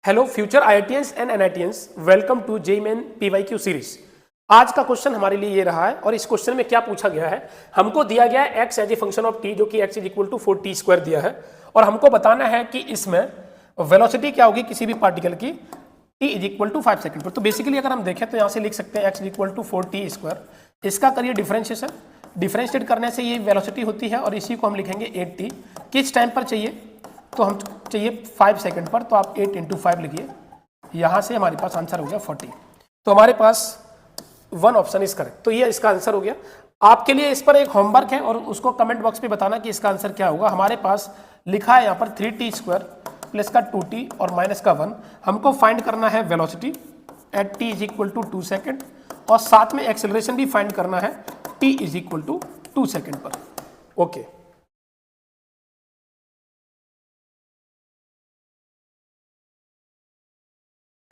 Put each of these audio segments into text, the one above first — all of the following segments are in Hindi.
Hello future IITians and NITians, welcome to JEE Main PYQ series. आज का क्वेश्चन हमारे लिए ये रहा है और इस क्वेश्चन में क्या पूछा गया है, हमको दिया गया है x as a function of t जो कि x is equal to 4t square दिया है और हमको बताना है कि इसमें वेलोसिटी क्या होगी किसी भी पार्टिकल की t is equal to 5 second पर। तो बेसिकली अगर हम देखें तो यहाँ से लिख सकते हैं x is equal to 4t square. इसका करिए डिफरेंशिएशन, डिफरेंशिएट करने से ये वेलोसिटी होती है और इसी को हम लिखेंगे 8t। किस टाइम पर चाहिए तो हम चाहिए 5 सेकंड पर, तो आप 8 इंटू 5 लिखिए। यहाँ से हमारे पास आंसर हो गया 40। तो हमारे पास वन ऑप्शन इज करेक्ट, तो ये इसका आंसर हो गया। आपके लिए इस पर एक होमवर्क है और उसको कमेंट बॉक्स पे बताना कि इसका आंसर क्या होगा। हमारे पास लिखा है यहाँ पर 3t स्क्वायर प्लस का 2t और माइनस का 1। हमको फाइंड करना है velocity at t is equal to 2 second और साथ में एक्सेलरेशन भी फाइंड करना है t is equal to 2 second पर। Okay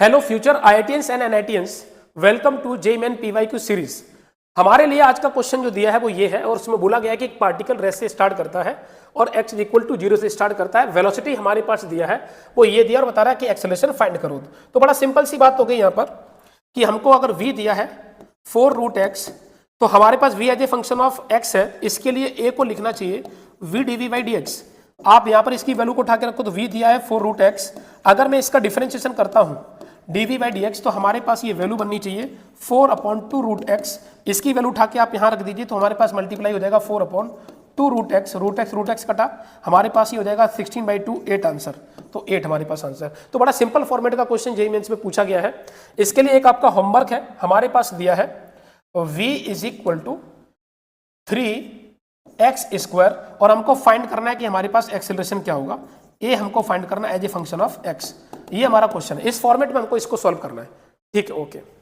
hello future IITians and NITians, welcome to JEE Main PYQ series. हमारे लिए आज का क्वेश्चन जो दिया है वो ये है और उसमें बोला गया है कि एक पार्टिकल रेस से स्टार्ट करता है और x इक्वल टू 0 से स्टार्ट करता है। वेलोसिटी हमारे पास दिया है वो ये दिया और बता रहा है कि एक्सेलरेशन फाइंड करो। तो बड़ा सिंपल सी बात हो गई यहाँ पर कि हमको अगर v दिया है 4√x, तो हमारे पास v as a function of x है, इसके लिए a को लिखना चाहिए v dv/dx। आप यहाँ पर इसकी वैल्यू को उठा के रखो तो v दिया है 4√x। अगर मैं इसका डिफरेंशिएशन करता हूँ dv/dx तो हमारे पास ये वैल्यू बननी चाहिए 4/2√x। इसकी वैल्यू उठा के आप यहाँ रख दीजिए तो हमारे पास मल्टीप्लाई हो जाएगा 4/2√x। √x कटा, हमारे पास ये हो जाएगा 16/2, 8 आंसर। तो 8 हमारे पास आंसर। तो बड़ा सिंपल फॉर्मेट का क्वेश्चन जेईई मेंस में पूछा गया है। इसके लिए एक आपका होमवर्क है, हमारे पास दिया है v is equal to 3x square और हमको फाइंड करना है कि हमारे पास एक्सेलरेशन क्या होगा। ए हमको फाइंड करना है as a function of x। ये हमारा क्वेश्चन है, इस फॉर्मेट में हमको इसको सॉल्व करना है। ठीक है, okay.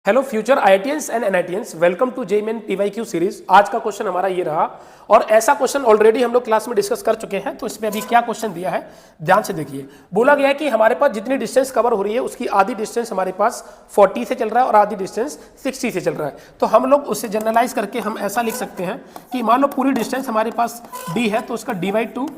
Hello future IITians and NITians, welcome to JEE Main PYQ series. आज का क्वेश्चन हमारा ये रहा और ऐसा क्वेश्चन ऑलरेडी हम लोग क्लास में डिस्कस कर चुके हैं। तो इसमें अभी क्या क्वेश्चन दिया है ध्यान से देखिए। बोला गया है कि हमारे पास जितनी डिस्टेंस कवर हो रही है उसकी आधी डिस्टेंस हमारे पास 40 से चल रहा है और आधी डिस्टेंस 60 से चल रहा है। तो हम लोग उससे जनरलाइज करके हम ऐसा लिख सकते हैं कि मान लो पूरी डिस्टेंस हमारे पास d है तो उसका d/2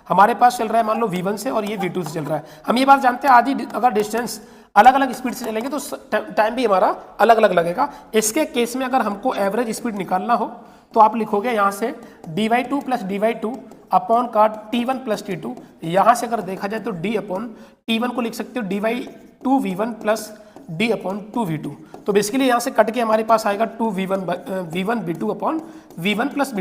हमारे पास चल रहा है मान लो v1 से और ये v2 से चल रहा है। हम ये बात जानते हैं आधी अगर डिस्टेंस अलग अलग स्पीड से चलेंगे तो टाइम भी हमारा अलग अलग लगेगा। इसके केस में अगर हमको एवरेज स्पीड निकालना हो तो आप लिखोगे यहाँ से d/2 प्लस d/2 अपॉन का t1 प्लस t2। यहाँ से अगर देखा जाए तो d अपॉन t1 को लिख सकते हो d/2 v1 plus d upon 2 v2। तो बेसिकली यहाँ से कट के हमारे पास आएगा 2 v1 v2 upon v1 plus